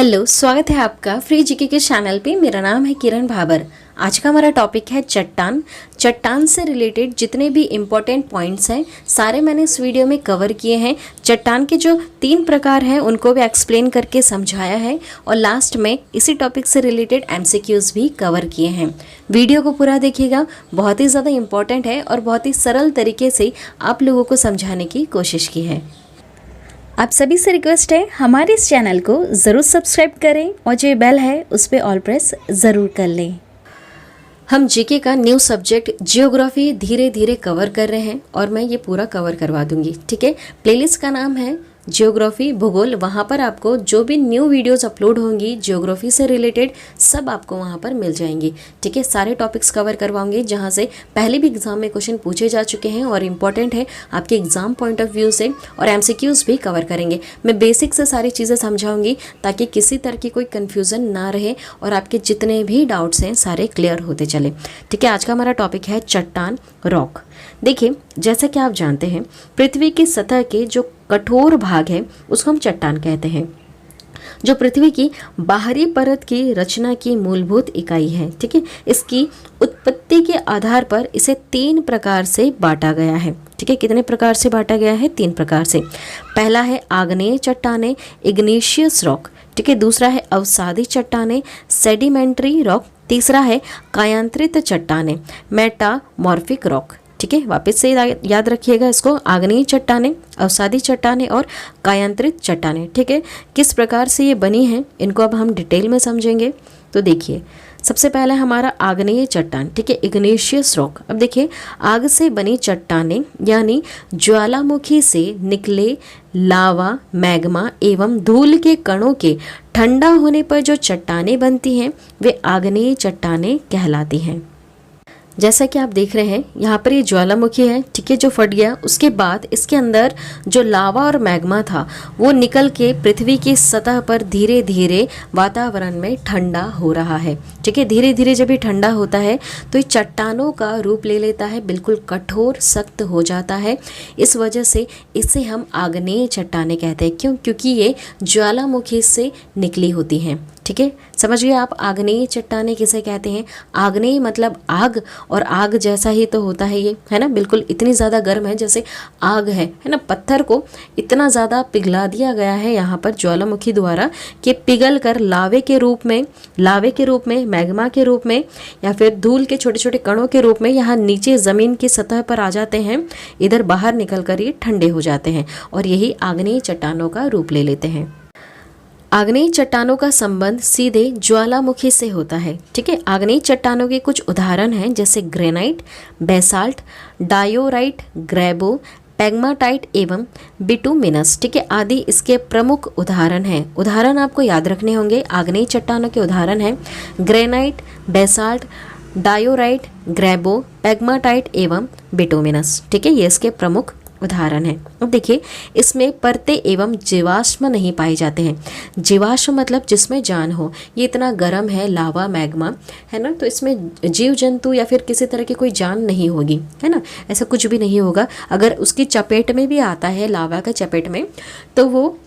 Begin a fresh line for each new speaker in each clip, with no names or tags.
Hello, स्वागत है आपका फ्री जीके के चैनल पे। मेरा नाम है किरण भाबर। आज का हमारा टॉपिक है चट्टान। चट्टान से रिलेटेड जितने भी इम्पोर्टेंट पॉइंट्स हैं सारे मैंने इस वीडियो में कवर किए हैं। चट्टान के जो 3 प्रकार हैं उनको भी एक्सप्लेन करके समझाया है और लास्ट में इसी टॉपिक से रिलेटेड एमसीक्यूज भी कवर किए हैं। वीडियो को पूरा देखिएगा, बहुत ही ज़्यादा इम्पोर्टेंट है और बहुत ही सरल तरीके से आप लोगों को समझाने की कोशिश की है।
आप सभी से रिक्वेस्ट है हमारे इस चैनल को ज़रूर सब्सक्राइब करें और जो बेल है उस पर ऑल प्रेस ज़रूर कर लें।
हम जीके का न्यू सब्जेक्ट जियोग्राफी धीरे धीरे कवर कर रहे हैं और मैं ये पूरा कवर करवा दूंगी। ठीक है, प्लेलिस्ट का नाम है जियोग्राफी भूगोल। वहाँ पर आपको जो भी न्यू वीडियोस अपलोड होंगी जियोग्राफी से रिलेटेड सब आपको वहाँ पर मिल जाएंगी। ठीक है, सारे टॉपिक्स कवर करवाऊंगी जहाँ से पहले भी एग्जाम में क्वेश्चन पूछे जा चुके हैं और इम्पॉर्टेंट है आपके एग्जाम पॉइंट ऑफ व्यू से, और एमसीक्यूज भी कवर करेंगे। मैं बेसिक से सारी चीज़ें समझाऊंगी ताकि किसी तरह की कोई कन्फ्यूज़न ना रहे और आपके जितने भी डाउट्स हैं सारे क्लियर होते चले। ठीक है, आज का हमारा टॉपिक है चट्टान, रॉक। देखिए, जैसा कि आप जानते हैं पृथ्वी की सतह के जो कठोर भाग है उसको हम चट्टान कहते हैं, जो पृथ्वी की बाहरी परत की रचना की मूलभूत इकाई है। ठीक है, इसकी उत्पत्ति के आधार पर इसे 3 प्रकार से बांटा गया है। ठीक है, कितने प्रकार से बांटा गया है? 3 प्रकार से। पहला है आग्नेय चट्टानें, इग्नेशियस रॉक। ठीक है, दूसरा है अवसादी चट्टानें, सेडिमेंट्री रॉक। तीसरा है कायांतरित चट्टानें, मेटामॉर्फिक रॉक। ठीक है, वापस से याद रखिएगा इसको, आग्नेय चट्टानें, अवसादी चट्टानें और कायांतरित चट्टानें। ठीक है, किस प्रकार से ये बनी हैं इनको अब हम डिटेल में समझेंगे। तो देखिए, सबसे पहला हमारा आग्नेय चट्टान। ठीक है, इग्नेशियस रॉक। अब देखिए, आग से बनी चट्टानें यानी ज्वालामुखी से निकले लावा, मैग्मा एवं धूल के कणों के ठंडा होने पर जो चट्टानें बनती हैं वे आग्नेय चट्टानें कहलाती हैं। जैसा कि आप देख रहे हैं यहाँ पर ये ज्वालामुखी है। ठीक है, जो फट गया उसके बाद इसके अंदर जो लावा और मैग्मा था वो निकल के पृथ्वी की सतह पर धीरे धीरे वातावरण में ठंडा हो रहा है। ठीक है, धीरे धीरे जब ये ठंडा होता है तो ये चट्टानों का रूप ले लेता है, बिल्कुल कठोर सख्त हो जाता है। इस वजह से इसे हम आग्नेय चट्टानें कहते हैं। क्यों? क्योंकि ये ज्वालामुखी से निकली होती हैं। ठीक है, समझ गए आप आग्नेय चट्टानें किसे कहते हैं? आग्नेय मतलब आग, और आग जैसा ही तो होता है ये, है ना, बिल्कुल इतनी ज़्यादा गर्म है जैसे आग है ना। पत्थर को इतना ज़्यादा पिघला दिया गया है यहाँ पर ज्वालामुखी द्वारा कि पिघल कर लावे के रूप में, मैग्मा के रूप में या फिर धूल के छोटे छोटे कणों के रूप में यहाँ नीचे ज़मीन की सतह पर आ जाते हैं। इधर बाहर निकल कर ये ठंडे हो जाते हैं और यही आग्नेय चट्टानों का रूप ले लेते हैं। आग्नेय चट्टानों का संबंध सीधे ज्वालामुखी से होता है। ठीक है, आग्नेय चट्टानों के कुछ उदाहरण हैं जैसे ग्रेनाइट, बेसाल्ट, डायोराइट, ग्रेबो, पेग्माटाइट एवं बिटुमिनस। ठीक है, आदि इसके प्रमुख उदाहरण हैं। उदाहरण आपको याद रखने होंगे। आग्नेय चट्टानों के उदाहरण हैं ग्रेनाइट, बेसाल्ट, डायोराइट, ग्रेबो, पेग्माटाइट एवं बिटुमिनस। ठीक है, ये इसके प्रमुख उदाहरण है। अब देखिए, इसमें परतें एवं जीवाश्म नहीं पाए जाते हैं। जीवाश्म मतलब जिसमें जान हो। ये इतना गर्म है लावा, मैग्मा, है ना, तो इसमें जीव जंतु या फिर किसी तरह की कोई जान नहीं होगी, है ना, ऐसा कुछ भी नहीं होगा। अगर उसकी चपेट में भी आता है, लावा का चपेट में, तो वो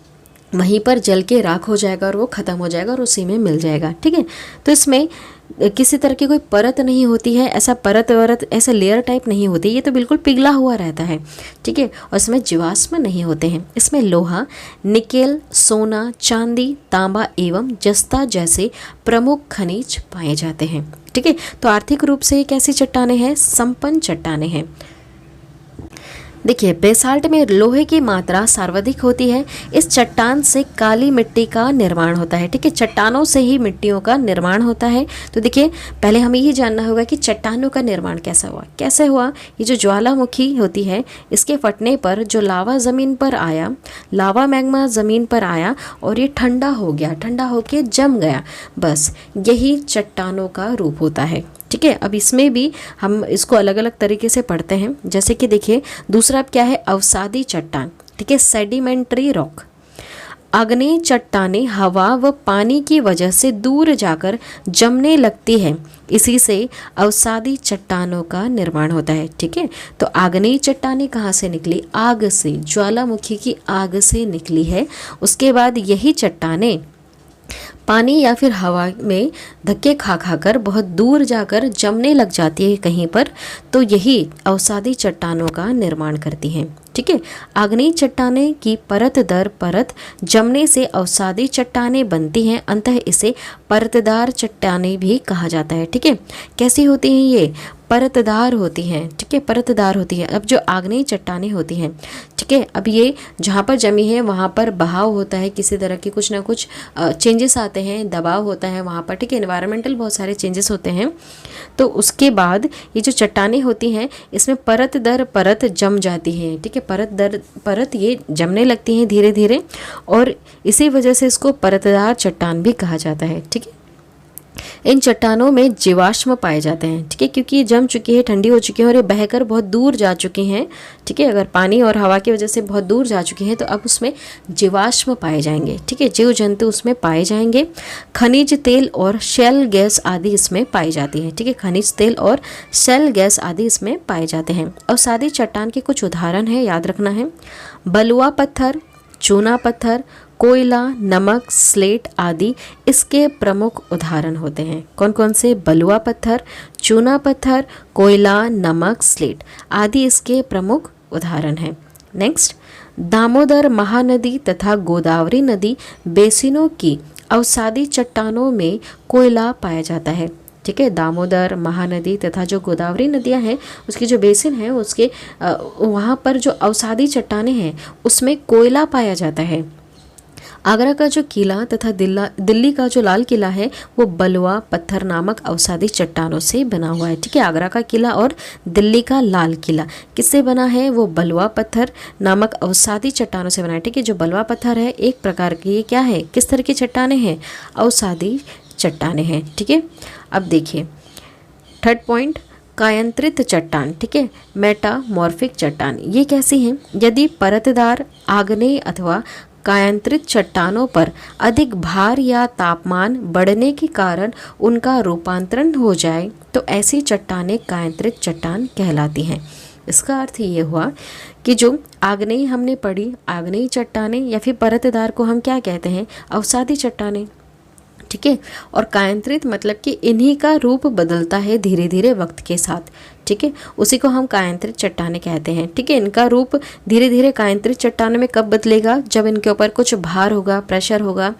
वहीं पर जल के राख हो जाएगा और वो ख़त्म हो जाएगा और उसी में मिल जाएगा। ठीक है, तो इसमें किसी तरह की कोई परत नहीं होती है, ऐसा परत वरत ऐसा लेयर टाइप नहीं होती, ये तो बिल्कुल पिघला हुआ रहता है। ठीक है, और इसमें जीवाश्म नहीं होते हैं। इसमें लोहा, निकेल, सोना, चांदी, तांबा एवं जस्ता जैसे प्रमुख खनिज पाए जाते हैं। ठीक है, तो आर्थिक रूप से ये कैसी चट्टानें हैं? संपन्न चट्टानें हैं। देखिए, बेसाल्ट में लोहे की मात्रा सर्वाधिक होती है। इस चट्टान से काली मिट्टी का निर्माण होता है। ठीक है, चट्टानों से ही मिट्टियों का निर्माण होता है। तो देखिए, पहले हमें ये जानना होगा कि चट्टानों का निर्माण कैसा हुआ। कैसे हुआ? ये जो ज्वालामुखी होती है इसके फटने पर जो लावा ज़मीन पर आया, लावा मैग्मा ज़मीन पर आया और ये ठंडा हो गया, ठंडा होके जम गया, बस यही चट्टानों का रूप होता है। ठीक है, अब इसमें भी हम इसको अलग अलग तरीके से पढ़ते हैं। जैसे कि देखिए, दूसरा अब क्या है? अवसादी चट्टान। ठीक है, सेडिमेंट्री रॉक। आग्नेय चट्टानें हवा व पानी की वजह से दूर जाकर जमने लगती है, इसी से अवसादी चट्टानों का निर्माण होता है। ठीक है, तो आग्नेय चट्टानें कहाँ से निकली? आग से, ज्वालामुखी की आग से निकली है। उसके बाद यही चट्टानें पानी या फिर हवा में धक्के खा खाकर बहुत दूर जाकर जमने लग जाती है कहीं पर, तो यही अवसादी चट्टानों का निर्माण करती हैं। ठीक है, आग्नेय चट्टानें की परत दर परत जमने से अवसादी चट्टानें बनती हैं। अंततः इसे परतदार चट्टानें भी कहा जाता है। ठीक है, कैसी होती हैं ये? परतदार होती हैं। ठीक है, परतदार होती है। अब जो आग्नेय चट्टानें होती हैं, ठीक है, अब ये जहाँ पर जमी है वहाँ पर बहाव होता है, किसी तरह की कुछ ना कुछ चेंजेस आते हैं, दबाव होता है वहाँ पर। ठीक है, एनवायरमेंटल बहुत सारे चेंजेस होते हैं। तो उसके बाद ये जो चट्टानें होती हैं इसमें परत दर परत जम जाती हैं। ठीक है, परत दर परत ये जमने लगती हैं धीरे धीरे, और इसी वजह से इसको परतदार चट्टान भी कहा जाता है। ठीक है, इन चट्टानों में जीवाश्म पाए जाते हैं। ठीक है, क्योंकि ये जम चुकी है, ठंडी हो चुकी है और ये बहकर बहुत दूर जा चुकी हैं। ठीक है, अगर पानी और हवा की वजह से बहुत दूर जा चुकी हैं तो अब उसमें जीवाश्म पाए जाएंगे। ठीक है, जीव जंतु उसमें पाए जाएंगे। खनिज तेल और शेल गैस आदि इसमें पाई जाती है। ठीक है, खनिज तेल और शेल गैस आदि इसमें पाए जाते हैं। अवसादी चट्टान के कुछ उदाहरण है, याद रखना है। बलुआ पत्थर, चूना पत्थर, कोयला, नमक, स्लेट आदि इसके प्रमुख उदाहरण होते हैं। कौन कौन से? बलुआ पत्थर, चूना पत्थर, कोयला, नमक, स्लेट आदि इसके प्रमुख उदाहरण हैं। नेक्स्ट, दामोदर महानदी तथा गोदावरी नदी बेसिनों की अवसादी चट्टानों में कोयला पाया जाता है। ठीक है, दामोदर महानदी तथा जो गोदावरी नदियां हैं उसकी जो बेसिन है उसके वहाँ पर जो अवसादी चट्टानें हैं उसमें कोयला पाया जाता है। आगरा का जो किला तथा दिल्ली का जो लाल किला है वो बलुआ पत्थर नामक अवसादी चट्टानों से बना हुआ है। ठीक है, आगरा का किला और दिल्ली का लाल किला किससे बना है? वो बलुआ पत्थर नामक अवसादी चट्टानों से बना है। ठीक है, जो बलुआ पत्थर है एक प्रकार की, ये क्या है, किस तरह की चट्टानें हैं? अवसादी चट्टानें हैं। ठीक है, अब देखिए थर्ड पॉइंट, कायांतरित चट्टान। ठीक है, मेटामॉर्फिक चट्टान ये कैसी हैं? यदि परतदार आग्नेय अथवा कायांतरित चट्टानों पर अधिक भार या तापमान बढ़ने के कारण उनका रूपांतरण हो जाए तो ऐसी चट्टानें कायांतरित चट्टान कहलाती हैं। इसका अर्थ ये हुआ कि जो आग्नेय हमने पढ़ी, आग्नेय चट्टानें या फिर परतदार को हम क्या कहते हैं? अवसादी चट्टानें। ठीक है, और कायांतरित मतलब कि इन्हीं का रूप बदलता है धीरे धीरे वक्त के साथ। ठीक है, उसी को हम कायांतरित चट्टानें कहते हैं। ठीक है, इनका रूप धीरे धीरे कायांतरित चट्टानों में कब बदलेगा? जब इनके ऊपर कुछ भार होगा, प्रेशर होगा,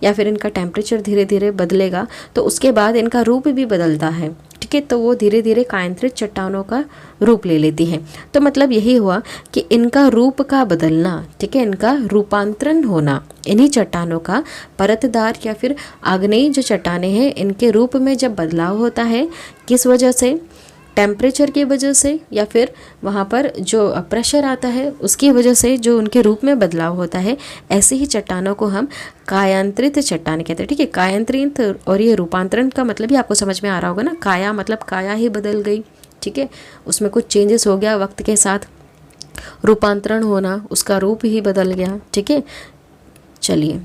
या फिर इनका टेम्परेचर धीरे धीरे बदलेगा तो उसके बाद इनका रूप भी बदलता है। ठीक है, तो वो धीरे धीरे कायांतरित चट्टानों का रूप ले लेती है। तो मतलब यही हुआ कि इनका रूप का बदलना, ठीक है, इनका रूपांतरण होना, इन्हीं चट्टानों का परतदार या फिर आग्नेय जो चट्टानें हैं इनके रूप में जब बदलाव होता है, किस वजह से? टेम्परेचर की वजह से, या फिर वहाँ पर जो प्रेशर आता है उसकी वजह से जो उनके रूप में बदलाव होता है, ऐसे ही चट्टानों को हम कायांतरित चट्टान कहते हैं। ठीक है, कायांतरित और ये रूपांतरण का मतलब ही आपको समझ में आ रहा होगा ना। काया मतलब काया ही बदल गई। ठीक है, उसमें कुछ चेंजेस हो गया वक्त के साथ, रूपांतरण होना, उसका रूप ही बदल गया। ठीक है, चलिए,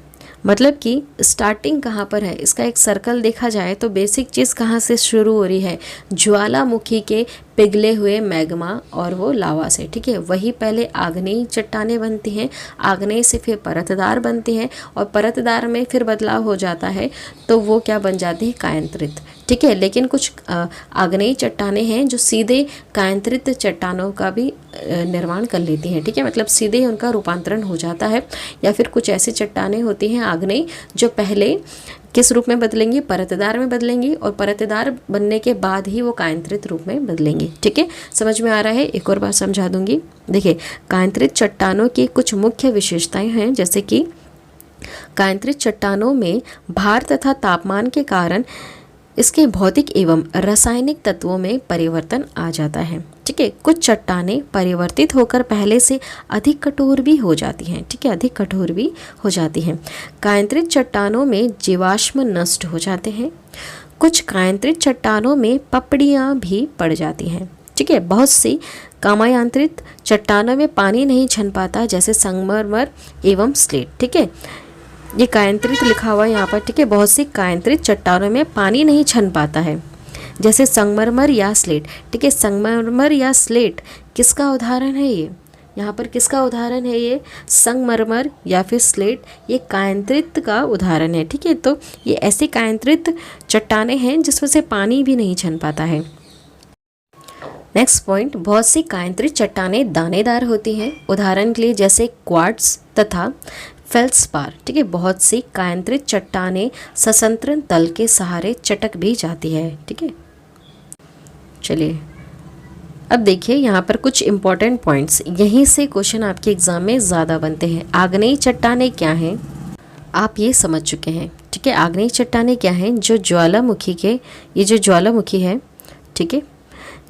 मतलब कि स्टार्टिंग कहाँ पर है, इसका एक सर्कल देखा जाए तो बेसिक चीज़ कहाँ से शुरू हो रही है? ज्वालामुखी के पिघले हुए मैग्मा और वो लावा से। ठीक है, वही पहले आग्नेय चट्टानें बनती हैं, आग्नेय से फिर परतदार बनती हैं और परतदार में फिर बदलाव हो जाता है तो वो क्या बन जाती है? कायांतरित। ठीक है, लेकिन कुछ आग्नेय चट्टानें हैं जो सीधे कायांतरित चट्टानों का भी निर्माण कर लेती हैं। ठीक है, मतलब सीधे उनका रूपांतरण हो जाता है। या फिर कुछ ऐसी चट्टानें होती हैं आग्नेय जो पहले किस रूप में बदलेंगी? परतदार में बदलेंगी और परतदार बनने के बाद ही वो कायांतरित रूप में बदलेंगी। ठीक है, समझ में आ रहा है? एक और बार समझा दूंगी। देखिए, कायांतरित चट्टानों की कुछ मुख्य विशेषताएं हैं, जैसे कि कायांतरित चट्टानों में भार तथा तापमान के कारण इसके भौतिक एवं रासायनिक तत्वों में परिवर्तन आ जाता है। ठीक है, कुछ चट्टानें परिवर्तित होकर पहले से अधिक कठोर भी हो जाती हैं। ठीक है, अधिक कठोर भी हो जाती हैं। कायांतरित चट्टानों में जीवाश्म नष्ट हो जाते हैं। कुछ कायांतरित चट्टानों में पपड़ियाँ भी पड़ जाती हैं। ठीक है, बहुत सी कायांतरित चट्टानों में पानी नहीं छन पाता, जैसे संगमरमर एवं स्लेट। ठीक है, ये कायांतरित लिखा हुआ है यहाँ पर। ठीक है, बहुत सी कायांतरित चट्टानों में पानी नहीं छन पाता है, जैसे संगमरमर या स्लेट। ठीक है, संगमरमर या स्लेट किसका उदाहरण है? ये यहाँ पर किसका उदाहरण है ये? संगमरमर या फिर स्लेट, ये कायांतरित का उदाहरण है। ठीक है, तो ये ऐसी कायांतरित चट्टानें हैं जिसमें से पानी भी नहीं छन पाता है। नेक्स्ट पॉइंट, बहुत सी कायांतरित चट्टानें दानेदार होती हैं। उदाहरण के लिए जैसे क्वार्ट्ज तथा फेल्ड्स्पार। ठीक है, बहुत सी कायांतरित चट्टानें सशंतरण तल के सहारे चटक भी जाती है। ठीक है, चलिए अब देखिए यहाँ पर कुछ इंपॉर्टेंट पॉइंट्स, यहीं से क्वेश्चन आपके एग्जाम में ज़्यादा बनते हैं। आग्नेय चट्टानें क्या हैं, आप ये समझ चुके हैं। ठीक है, आग्नेय चट्टानें क्या हैं? जो ज्वालामुखी के, ये जो ज्वालामुखी है, ठीक है,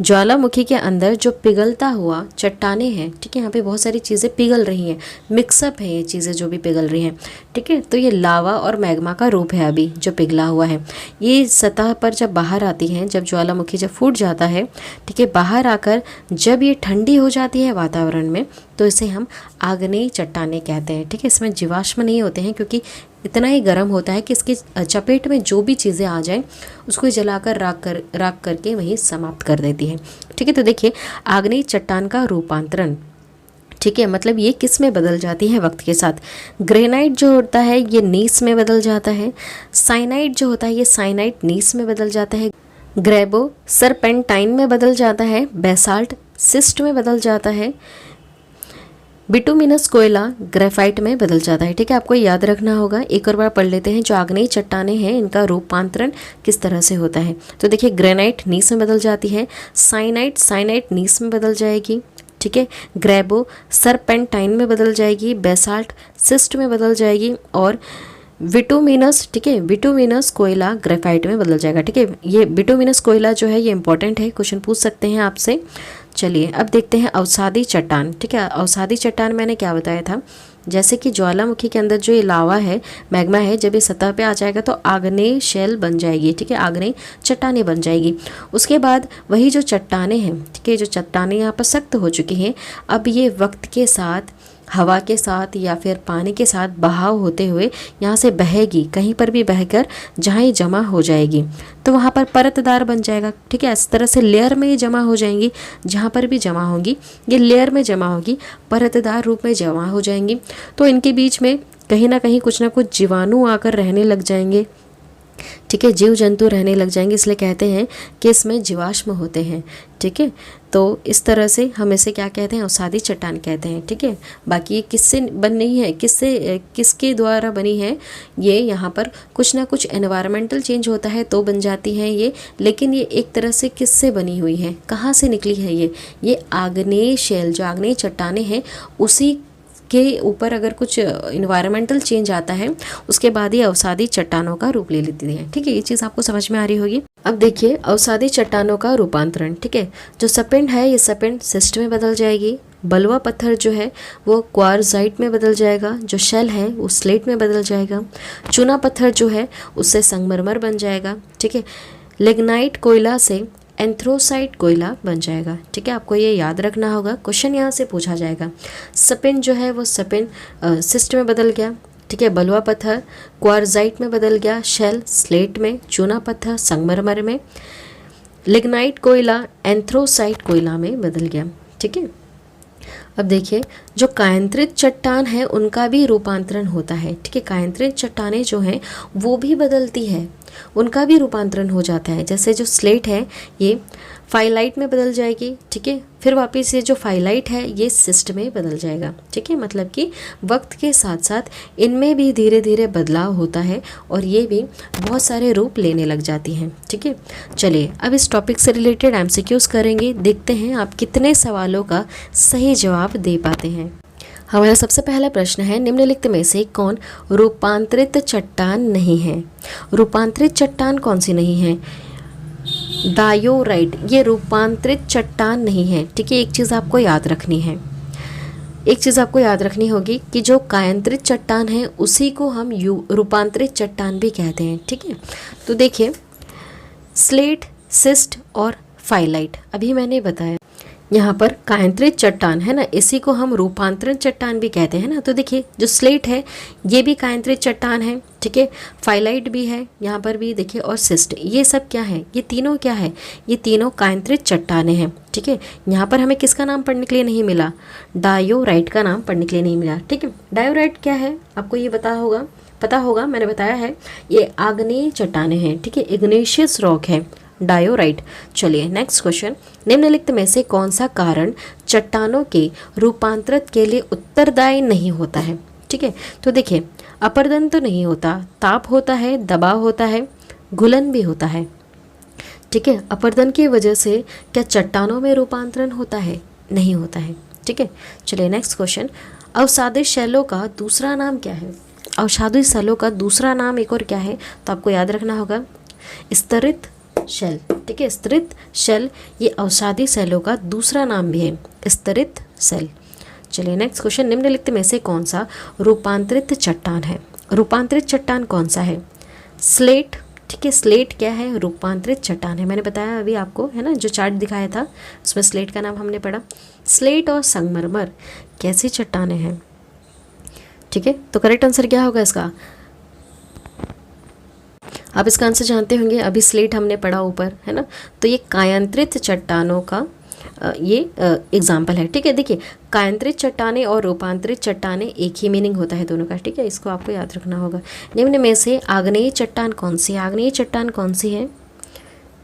ज्वालामुखी के अंदर जो पिघलता हुआ चट्टानें हैं। ठीक है, यहाँ पे बहुत सारी चीज़ें पिघल रही हैं, मिक्सअप है ये चीज़ें जो भी पिघल रही हैं। ठीक है, तो ये लावा और मैग्मा का रूप है अभी जो पिघला हुआ है। ये सतह पर जब बाहर आती हैं, जब ज्वालामुखी जब फूट जाता है, ठीक है, बाहर आकर जब ये ठंडी हो जाती है वातावरण में, तो इसे हम आग्नेय चट्टानें कहते हैं। ठीक है, इसमें जीवाश्म नहीं होते हैं क्योंकि इतना ही गर्म होता है कि इसकी चपेट में जो भी चीज़ें आ जाएं उसको जलाकर राख करके वहीं समाप्त कर देती है। ठीक है, तो देखिए आग्नेय चट्टान का रूपांतरण, ठीक है, मतलब ये किस में बदल जाती है वक्त के साथ। ग्रेनाइट जो होता है ये नीस में बदल जाता है। साइनाइट जो होता है ये साइनाइट नीस में बदल जाता है। ग्रेबो सरपेंटाइन में बदल जाता है। बेसाल्ट सिस्ट में बदल जाता है। बिटुमिनस कोयला ग्रेफाइट में बदल जाता है। ठीक है, आपको याद रखना होगा। एक और बार पढ़ लेते हैं, जो आग्नेय चट्टानें हैं इनका रूपांतरण किस तरह से होता है। तो देखिए ग्रेनाइट नीस में बदल जाती है। साइनाइट नीस में बदल जाएगी। ठीक है, ग्रेबो सरपेंटाइन में बदल जाएगी। बेसाल्ट सिस्ट में बदल जाएगी। और बिटुमिनस, ठीक है, बिटुमिनस कोयला ग्रेफाइट में बदल जाएगा। ठीक है, ये बिटुमिनस कोयला जो है ये इंपॉर्टेंट है, क्वेश्चन पूछ सकते हैं आपसे। चलिए अब देखते हैं अवसादी चट्टान। ठीक है, अवसादी चट्टान मैंने क्या बताया था, जैसे कि ज्वालामुखी के अंदर जो ये लावा है, मैग्मा है, जब ये सतह पे आ जाएगा तो आग्नेय शेल बन जाएगी। ठीक है, आग्नेय चट्टानें बन जाएगी। उसके बाद वही जो चट्टानें हैं, ठीक है, जो चट्टानें यहाँ पर सख्त हो चुकी हैं, अब ये वक्त के साथ हवा के साथ या फिर पानी के साथ बहाव होते हुए यहाँ से बहेगी, कहीं पर भी बहकर जहाँ ये जमा हो जाएगी तो वहाँ पर परतदार बन जाएगा। ठीक है, इस तरह से लेयर में ये जमा हो जाएंगी, जहाँ पर भी जमा होंगी ये लेयर में जमा होगी, परतदार रूप में जमा हो जाएंगी। तो इनके बीच में कहीं ना कहीं कुछ ना कुछ जीवाणु आकर रहने लग जाएंगे। ठीक है, जीव जंतु रहने लग जाएंगे, इसलिए कहते हैं कि इसमें जीवाश्म होते हैं। ठीक है, तो इस तरह से हम इसे क्या कहते हैं, अवसादी चट्टान कहते हैं। ठीक है, बाकी ये किससे बनी है, किसके द्वारा बनी है, ये यहाँ पर कुछ ना कुछ एनवायरमेंटल चेंज होता है तो बन जाती है ये। लेकिन ये एक तरह से किससे बनी हुई है, कहाँ से निकली है ये आग्नेय शेल, जो आग्नेय चट्टानें हैं उसी के ऊपर अगर कुछ इन्वायरमेंटल चेंज आता है उसके बाद ही अवसादी चट्टानों का रूप ले लेती है। ठीक है, ये चीज़ आपको समझ में आ रही होगी। अब देखिए अवसादी चट्टानों का रूपांतरण। ठीक है, जो सपिंड है ये सपिंड सिस्ट में बदल जाएगी। बलुआ पत्थर जो है वो क्वार्जाइट में बदल जाएगा। जो शेल है वो स्लेट में बदल जाएगा। चूना पत्थर जो है उससे संगमरमर बन जाएगा। ठीक है, लिग्नाइट कोयला से एंथ्रोसाइट कोयला बन जाएगा। ठीक है, आपको ये याद रखना होगा, क्वेश्चन यहाँ से पूछा जाएगा। सपिन जो है वो सपिन सिस्ट में बदल गया। ठीक है, बलुआ पत्थर क्वार्जाइट में बदल गया, शेल स्लेट में, चूना पत्थर संगमरमर में, लिग्नाइट कोयला एंथ्रोसाइट कोयला में बदल गया। ठीक है, अब देखिए जो कायांतरित चट्टान है उनका भी रूपांतरण होता है। ठीक है, कायांतरित चट्टानें जो हैं वो भी बदलती है, उनका भी रूपांतरण हो जाता है। जैसे जो स्लेट है ये फाइलाइट में बदल जाएगी। ठीक है, फिर वापस ये जो फाइलाइट है ये सिस्ट में बदल जाएगा। ठीक है, मतलब कि वक्त के साथ साथ इनमें भी धीरे धीरे बदलाव होता है और ये भी बहुत सारे रूप लेने लग जाती हैं। ठीक है, चलिए अब इस टॉपिक से रिलेटेड एमसीक्यूज़ करेंगे, देखते हैं आप कितने सवालों का सही जवाब दे पाते हैं। हमारा सबसे पहला प्रश्न है, निम्नलिखित में से कौन रूपांतरित चट्टान नहीं है। रूपांतरित चट्टान कौन सी नहीं है, डायोराइट, ये रूपांतरित चट्टान नहीं है। ठीक है, एक चीज़ आपको याद रखनी है, एक चीज़ आपको याद रखनी होगी कि जो कायांतरित चट्टान है उसी को हम रूपांतरित चट्टान भी कहते हैं। ठीक है, तो देखिए स्लेट, सिस्ट और फाइलाइट अभी मैंने बताया, यहाँ पर कायांतरित चट्टान है ना, इसी को हम रूपांतरित चट्टान भी कहते हैं ना। तो देखिए जो स्लेट है ये भी कायांतरित चट्टान है। ठीक है, फाइलाइट भी है यहाँ पर भी देखिए, और सिस्ट, ये सब क्या है, ये तीनों क्या है, ये तीनों कायांतरित चट्टानें हैं। ठीक है, यहाँ पर हमें किसका नाम पढ़ने के लिए नहीं मिला, डायोराइट का नाम पढ़ने के लिए नहीं मिला। ठीक है, डायोराइट क्या है आपको ये पता होगा, मैंने बताया है, ये आग्नेय चट्टानें हैं। ठीक है, इग्नेशियस रॉक है डायोराइट। चलिए नेक्स्ट क्वेश्चन, निम्नलिखित में से कौन सा कारण चट्टानों के रूपांतरित के लिए उत्तरदायी नहीं होता है। ठीक है, तो देखिए अपरदन तो नहीं होता, ताप होता है, दबाव होता है, घुलन भी होता है। ठीक है, अपरदन की वजह से क्या चट्टानों में रूपांतरण होता है, नहीं होता है। ठीक है, चलिए नेक्स्ट क्वेश्चन, अवसादित शैलों का दूसरा नाम क्या है। अवसादित शैलों का दूसरा नाम एक और क्या है, तो आपको याद रखना होगा स्तरित शैल। ठीक है, स्तरित शैल ये अवसादित शैलों का दूसरा नाम भी है, स्तरित शैल। चलिए नेक्स्ट क्वेश्चन, निम्नलिखित में से कौन सा रूपांतरित चट्टान है। रूपांतरित चट्टान कौन सा है, स्लेट। ठीक है, स्लेट क्या है, रूपांतरित चट्टान है। मैंने बताया अभी आपको, है ना, जो चार्ट दिखाया था उसमें स्लेट का नाम हमने पढ़ा। स्लेट और संगमरमर कैसी चट्टानें हैं। ठीक है, तो करेक्ट आंसर क्या होगा इसका, आप इसका आंसर जानते होंगे, अभी स्लेट हमने पढ़ा ऊपर, है ना, तो ये कायांतरित चट्टानों का ये एग्जाम्पल है। ठीक है, देखिए कायांतरित चट्टानें और रूपांतरित चट्टानें एक ही मीनिंग होता है दोनों का। ठीक है, इसको आपको याद रखना होगा। निम्न में से आग्नेय चट्टान कौन सी है, आग्नेय चट्टान कौन सी है,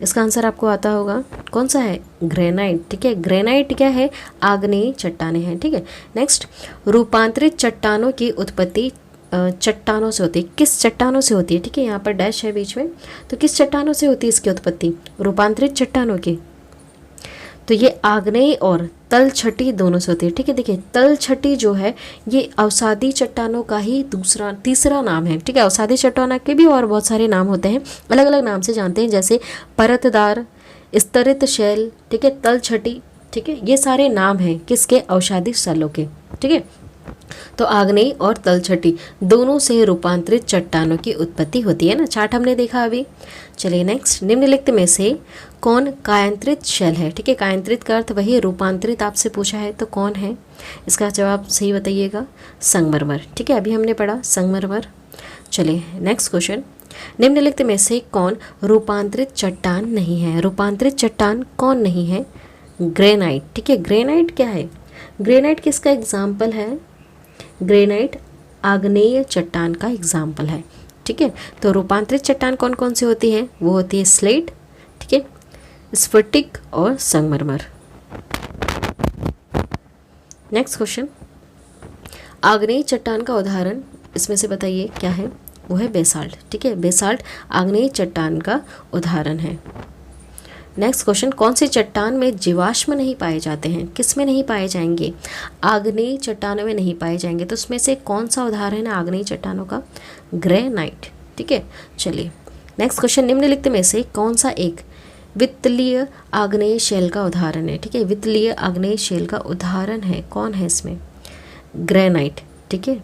इसका आंसर आपको आता होगा, कौन सा है, ग्रेनाइट। ठीक है, ग्रेनाइट क्या है, आग्नेय चट्टानें हैं। ठीक है, नेक्स्ट, रूपांतरित चट्टानों की उत्पत्ति चट्टानों से होती है, किस चट्टानों से होती है। ठीक है, यहाँ पर डैश है बीच में, तो किस चट्टानों से होती है इसकी उत्पत्ति, रूपांतरित चट्टानों की, तो ये आग्नेय और तलछटी दोनों से होती है। ठीक है, देखिए तलछटी जो है ये अवसादी चट्टानों का ही तीसरा नाम है। ठीक है, अवसादी चट्टानों के भी और बहुत सारे नाम होते हैं, अलग अलग नाम से जानते हैं, जैसे परतदार, स्तरित शैल, ठीक है, तलछटी। ठीक है, ये सारे नाम हैं किसके, अवसादी शैलों के। ठीक है, तो आग्नेय और तलछटी दोनों से रूपांतरित चट्टानों की उत्पत्ति होती है ना, चार्ट हमने देखा अभी। चलिए नेक्स्ट, निम्नलिखित में से कौन कायांतरित शैल है। ठीक है, कायांतरित का अर्थ वही, रूपांतरित आपसे पूछा है तो कौन है, इसका जवाब सही बताइएगा, संगमरमर। ठीक है, अभी हमने पढ़ा संगमरमर। चलिए नेक्स्ट क्वेश्चन, निम्नलिखित में से कौन रूपांतरित चट्टान नहीं है। रूपांतरित चट्टान कौन नहीं है, ग्रेनाइट। ठीक है, ग्रेनाइट क्या है, ग्रेनाइट किसका एग्जाम्पल है, ग्रेनाइट आग्नेय चट्टान का एग्जाम्पल है। ठीक है, तो रूपांतरित चट्टान कौन कौन सी होती है, वो होती है स्लेट, ठीक है, स्फटिक और संगमरमर। नेक्स्ट क्वेश्चन, आग्नेय चट्टान का उदाहरण इसमें से बताइए क्या है, वो है बेसाल्ट। ठीक है, बेसाल्ट आग्नेय चट्टान का उदाहरण है। नेक्स्ट क्वेश्चन, कौन सी चट्टान में जीवाश्म नहीं पाए जाते हैं, किस में नहीं पाए जाएंगे, आग्नेय चट्टानों में नहीं पाए जाएंगे, तो उसमें से कौन सा उदाहरण है आग्नेय चट्टानों का, ग्रेनाइट। ठीक है, चलिए नेक्स्ट क्वेश्चन, निम्नलिखित में से कौन सा एक वित्तीय आग्नेय शैल का उदाहरण है। ठीक है, वित्तीय आग्नेय शैल का उदाहरण है, कौन है इसमें, ग्रेनाइट। ठीक है,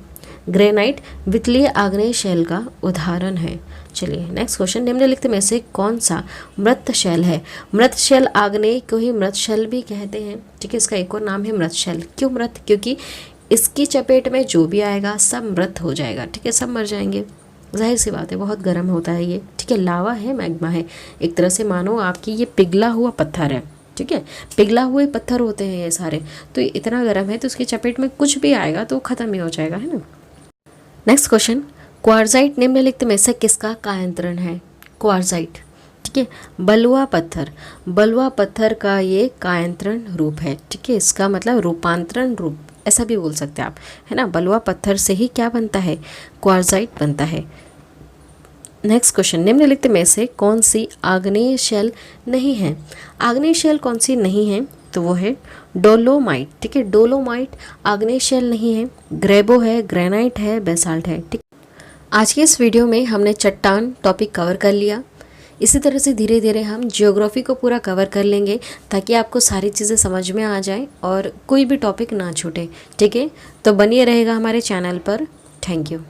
ग्रेनाइट वित्तीय आग्नेय शैल का उदाहरण है। चलिए नेक्स्ट क्वेश्चन, निम्नलिखित में से कौन सा मृत शैल है। मृत शैल आग्नेय को ही मृत शैल भी कहते हैं। ठीक है, इसका एक और नाम है मृत शैल। क्यों मृत, क्योंकि इसकी चपेट में जो भी आएगा सब मृत हो जाएगा। ठीक है, सब मर जाएंगे, जाहिर सी बात है, बहुत गर्म होता है ये। ठीक है, लावा है, मैग्मा है, एक तरह से मानो आपकी ये पिघला हुआ पत्थर है। ठीक है, पिघला हुए पत्थर होते हैं ये सारे, तो ये इतना गर्म है तो उसकी चपेट में कुछ भी आएगा तो ख़त्म ही हो जाएगा, है ना। नेक्स्ट क्वेश्चन, क्वार्जाइट निम्नलिखित में से किसका कायांतरण है, क्वार्जाइट। ठीक है, बलुआ पत्थर, बलुआ पत्थर का ये कायांतरण रूप है। ठीक है, इसका मतलब रूपांतरण रूप ऐसा भी बोल सकते हैं आप, है ना, बलुआ पत्थर से ही क्या बनता है, क्वार्जाइट बनता है। नेक्स्ट क्वेश्चन, निम्नलिखित में से कौन सी आग्नेय शैल नहीं है। आग्नेय शैल कौन सी नहीं है, तो वो है डोलोमाइट। ठीक है, डोलोमाइट आग्नेय शैल नहीं है, ग्रेबो है, ग्रेनाइट है, बेसाल्ट है। ठीक, आज के इस वीडियो में हमने चट्टान टॉपिक कवर कर लिया। इसी तरह से धीरे धीरे हम जियोग्राफी को पूरा कवर कर लेंगे ताकि आपको सारी चीज़ें समझ में आ जाएं और कोई भी टॉपिक ना छूटे। ठीक है, तो बनिए रहेगा हमारे चैनल पर। Thank you.